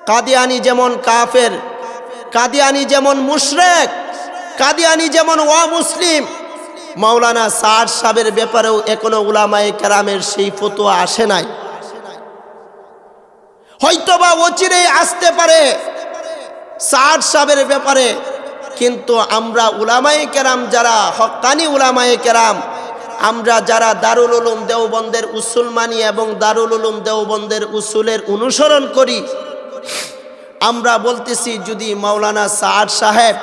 কাদিয়ানি যেমন কাফের, কাদিয়ানি যেমন মুশরিক, কাদিয়ানি যেমন অমুসলিম, মাওলানা সাদ সাহেবের ব্যাপারেও এখনো উলামায়ে কেরামের সেই ফতোয়া আসে নাই। হয়তোবা অচিরেই আসতে পারে সাদ সাহেবের ব্যাপারে, কিন্তু আমরা উলামায়ে কেরাম যারা হক্কানি উলামায়ে কেরাম, আমরা যারা দারুল উলুম দেওবন্দের উসুল মানি এবং দারুল উলুম দেওবন্দের উসুলের অনুসরণ করি, আমরা বলতেছি যদি মাওলানা সাদ সাহেব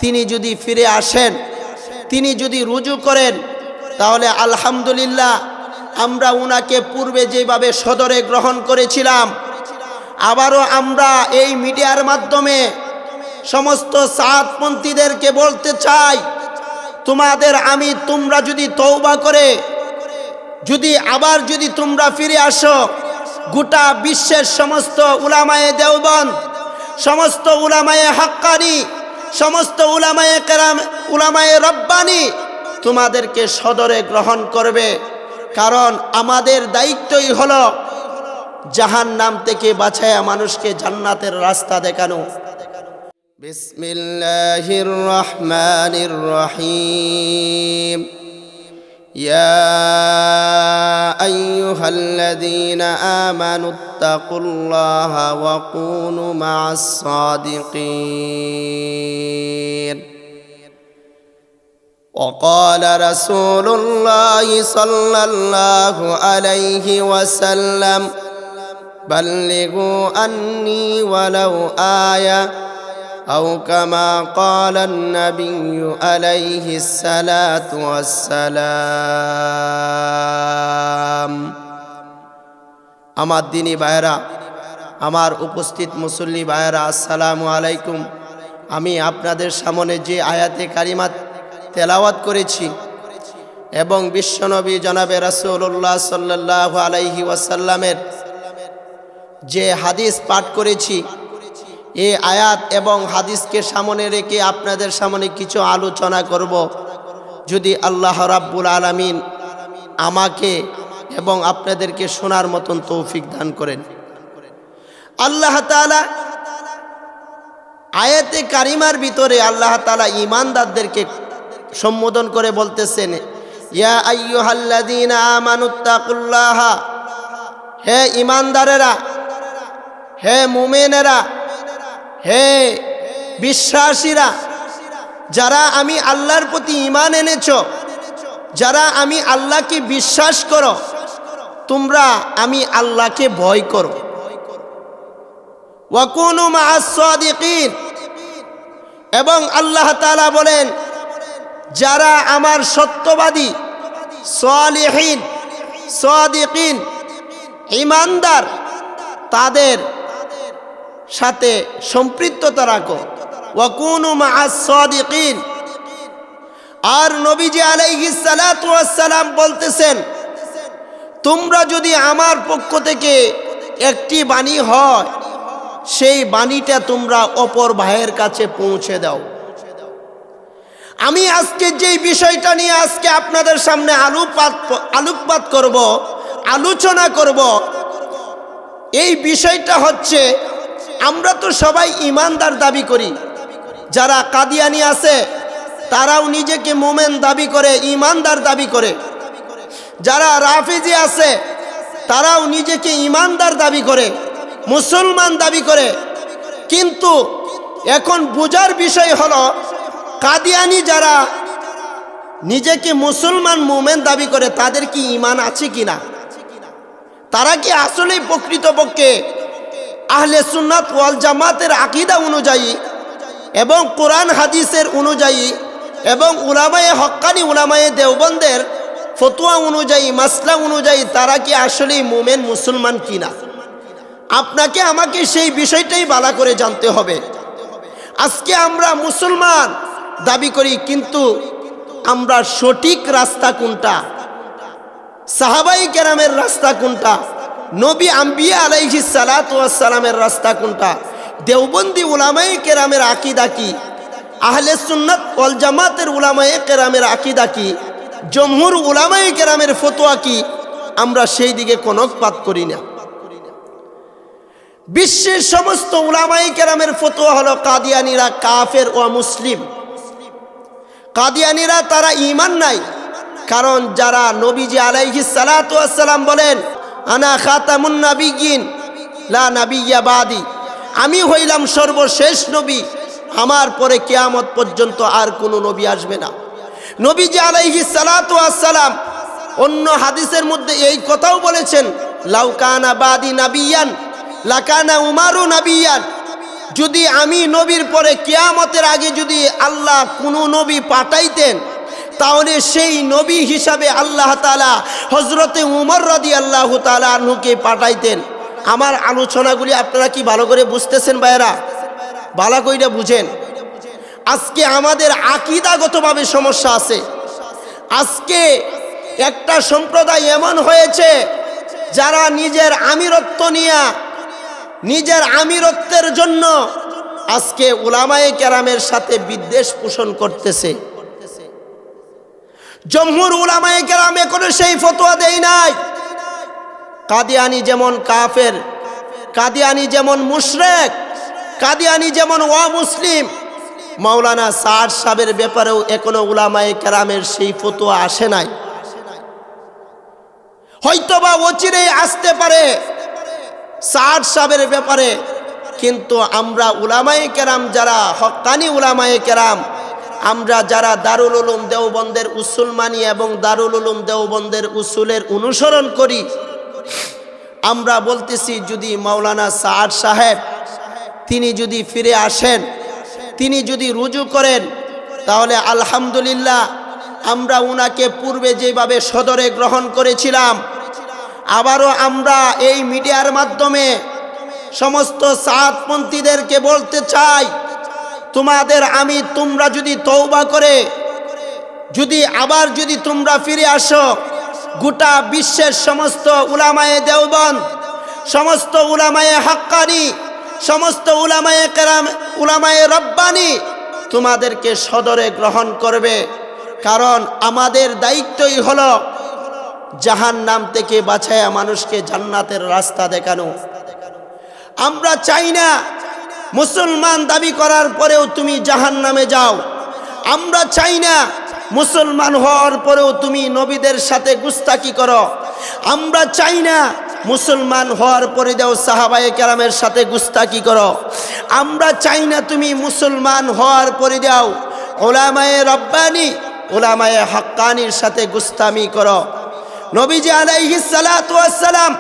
তিনি যদি ফিরে আসেন, তিনি যদি রুজু করেন, তাহলে আলহামদুলিল্লাহ আমরা উনাকে পূর্বে যেভাবে সদরে গ্রহণ করেছিলাম, আবারও আমরা এই মিডিয়ার মাধ্যমে সমস্ত সাদপন্থীদেরকে বলতে চাই, তোমরা যদি তওবা করে যদি তোমরা ফিরে আসো, গোটা বিশ্বের সমস্ত উলামায়ে দেওবন্দ, সমস্ত উলামায়ে হাক্কানি, সমস্ত উলামায়ে কেরাম, উলামায়ে রব্বানি তোমাদেরকে সদরে গ্রহণ করবে। কারণ আমাদের দায়িত্বই হলো জাহান্নাম থেকে বাঁচায়া মানুষকে জান্নাতের রাস্তা দেখানো। বিসমিল্লাহির রহমানির রহিম। ইয়া আইয়ুহাল্লাযীনা আমানুত্তাকুল্লাহা ওয়া কুনু মা'আস সাদিকিন। وقال رسول الله صلى الله عليه وسلم بلغوا عني ولو آية أو كما قال النبي عليه الصلاة والسلام। আমার দিনী ভাইরা, আমার উপস্থিত মুসল্লি ভাইরা, আসসালামু আলাইকুম। আমি আপনাদের সামনে যে আয়াতে কারিমাত তেলাওয়াত করেছি এবং বিশ্বনবী জনাবে রাসূলুল্লাহ সাল্লাল্লাহু আলাইহি ওয়াসাল্লামের যে হাদিস পাঠ করেছি, এই আয়াত এবং হাদিসকে সামনে রেখে আপনাদের সামনে কিছু আলোচনা করব, যদি আল্লাহ রাব্বুল আলামিন আমাকে এবং আপনাদেরকে শোনার মতন তৌফিক দান করেন। আল্লাহ তাআলা আয়াতে কারিমার ভিতরে আল্লাহ তাআলা ঈমানদারদেরকে সম্বোধন করে বলতেছেন, ইয়া আইয়ুহাল্লাযীনা আমানুত্তাকুল্লাহা, হে ঈমানদারেরা, হে মুমিনেরা, হে বিশ্বাসীরা, যারা আমি আল্লাহর প্রতি ঈমান এনেছো, যারা আমি আল্লাহকে বিশ্বাস করো, তোমরা আমি আল্লাহকে ভয় করো। ওয়া কুনু মা'আস সাদিকিন, এবং আল্লাহ তাআলা বলেন যারা আমার সত্যবাদী, সালিহিন, সাদিকিন, ঈমানদার, তাদের সাথে সম্পৃক্ততা রাখো। ওয়া কুনু মা'আস সাদিকিন। আর নবীজি আলাইহিস সালাতু ওয়াস সালাম বলতেছেন, তোমরা যদি আমার পক্ষ থেকে একটি বাণী হয়, সেই বাণীটা তোমরা অপর ভাইয়ের কাছে পৌঁছে দাও। আমি আজকে যেই বিষয়টা নিয়ে আজকে আপনাদের সামনে আলোকপাত করব, আলোচনা করব, এই বিষয়টা হচ্ছে, আমরা তো সবাই ঈমানদার দাবি করি। যারা কাদিয়ানি আছে তারাও নিজেকে মোমেন দাবি করে, ঈমানদার দাবি করে। যারা রাফিজি আছে তারাও নিজেকে ঈমানদার দাবি করে, মুসলমান দাবি করে। কিন্তু এখন বোঝার বিষয় হলো, কাদিয়ানি যারা নিজেকে মুসলমান মোমেন দাবি করে, তাদের কি ঈমান আছে কিনা? তারা কি আসলে প্রকৃতপক্ষে আহলে সুন্নাত ওয়াল জামাতের আকীদা অনুযায়ী এবং কোরআন হাদিসের অনুযায়ী এবং উলামায়ে হক্কানি, উলামায়ে দেওবন্দের ফতোয়া অনুযায়ী, মাসলা অনুযায়ী তারা কি আসলে মোমেন মুসলমান কিনা? আপনাকে আমাকে সেই বিষয়টাই ভালো করে জানতে হবে। আজকে আমরা মুসলমান দাবি করি, কিন্তু আমরা সঠিক রাস্তা কোনটা, সাহাবায়ে কেরামের রাস্তা কোনটা, নবী আম্বিয়া আলাইহিস সালাতু ওয়াস সালামের রাস্তা কোনটা, দেওবন্দি উলামায়ে কেরামের আকীদা কি, আহলে সুন্নাত ওয়াল জামাতের উলামায়ে কেরামের আকীদা কি, জমহুর উলামায়ে কেরামের ফতোয়া কি, আমরা সেই দিকে কনকপাত করি না। বিশ্বের সমস্ত উলামায়ে কেরামের ফতোয়া হলো কাদিয়ানীরা কাফের ও মুসলিম। কাদিয়ানীরা তারা ঈমান নাই, কারণ যারা নবীজি আলাইহিস সালাতু ওয়াস সালাম বলেন আনা খাতামুন নাবিয়্যিন লা নাবিয়্যা বাদি, আমি হইলাম সর্বশেষ নবী, আমার পরে কিয়ামত পর্যন্ত আর কোনো নবী আসবে না। নবীজি আলাইহিস সালাতু ওয়াস সালাম অন্য হাদিসের মধ্যে এই কথাও বলেছেন লাউ কানা বাদি নাবিয়ান লাকানা উমারু নাবিয়ান, যদি আমি নবীর পরে কিয়ামতের আগে যদি আল্লাহ কোনো নবী পাঠাইতেন তাহলে সেই নবী হিসাবে আল্লাহ তাআলা হযরতে উমর রাদিয়াল্লাহু তাআলা আনহুকে পাঠাইতেন। আমার আলোচনাগুলি আপনারা কি ভালো করে বুঝতেছেন ভাইরা? ভালো কইরা বুঝেন। আজকে আমাদের আকীদাগতভাবে সমস্যা আছে। আজকে একটা সম্প্রদায় এমন হয়েছে যারা নিজের আমিরত্ব নিয়ে, নিজের আমিরত্বের জন্য আজকে উলামায়ে কেরামের সাথে বিদ্বেষ পোষণ করতেছে। জমহুর উলামায়ে কেরাম এখনো সেই ফতোয়া দেয় নাই। কাদিয়ানী যেমন কাফের, কাদিয়ানী যেমন মুশরিক, কাদিয়ানী যেমন অমুসলিম, মাওলানা সাদ সাহেবের ব্যাপারেও এখনো উলামায়ে কেরামের সেই ফতোয়া আসে নাই। হয়তোবা অচিরেই আসতে পারে সাদ সাহেবের ব্যাপারে, কিন্তু আমরা উলামায়ে কেরাম যারা হক্কানি উলামায়ে কেরাম, আমরা যারা দারুল উলুম দেওবন্দের উসুল মানি এবং দারুল উলুম দেওবন্দের উসুলের অনুসরণ করি, আমরা বলতেছি যদি মাওলানা সাদ সাহেব তিনি যদি ফিরে আসেন, তিনি যদি রুজু করেন, তাহলে আলহামদুলিল্লাহ আমরা উনাকে পূর্বে যেভাবে সদরে গ্রহণ করেছিলাম, আবারও আমরা এই মিডিয়ার মাধ্যমে সমস্ত সাদপন্থীদেরকে বলতে চাই, তোমরা যদি তওবা করে যদি আবার যদি তোমরা ফিরে আসো, গোটা বিশ্বের সমস্ত উলামায়ে দেওবন্দ, সমস্ত উলামায়ে হাক্কানি, সমস্ত উলামায়ে কেরাম, উলামায়ে রব্বানি তোমাদেরকে সদরে গ্রহণ করবে। কারণ আমাদের দায়িত্বই হলো জাহান্নাম থেকে বাঁচায়া মানুষকে জান্নাতের রাস্তা দেখানো। আমরা চাই না মুসলমান দাবি করার পরেও তুমি জাহান্নামে যাও। আমরা চাই না মুসলমান হওয়ার পরেও তুমি নবীদের সাথে গুস্তাকি করো। আমরা চাই না মুসলমান হওয়ার পরে দাও সাহাবায়ে কেরামের সাথে গুস্তাকি করো। আমরা চাই না তুমি মুসলমান হওয়ার পরে দাও উলামায়ে রব্বানি, উলামায়ে হাক্কানির সাথে গুস্তামি করো। নবীজি আলাইহিস সালাতু ওয়াস সালাম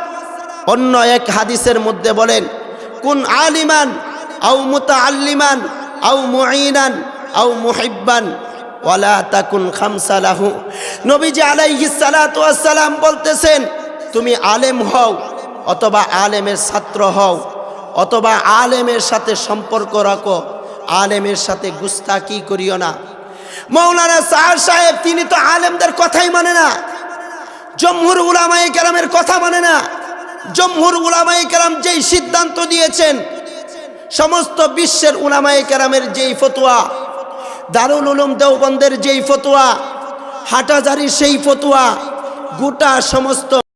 অন্য এক হাদিসের মধ্যে বলেন কুন আলিমান আও মুতাআল্লিমান আও মুঈনান আও মুহিব্বান ওয়ালা তাকুন খামসা লাহু। নবীজি আলাইহিস সালাতু ওয়াস সালাম বলতেছেন তুমি আলেম হও অথবা আলেমের ছাত্র হও অথবা আলেমের সাথে সম্পর্ক রাখো, আলেমের সাথে গুস্তাকি করিও না। মাওলানা সাদ সাহেব তিনি তো আলেমদের কথাই মানে না, জমহুর উলামায়ে কেরামের কথা মানে না। জমহুর উলামায়ে কেরাম যেই সিদ্ধান্ত দিয়েছেন, সমস্ত বিশ্বের উলামায়ে কেরামের যেই ফতোয়া, দারুল উলুম দেওবন্দের যেই ফতোয়া, হাটাজারির সেই ফতোয়া, গোটা সমস্ত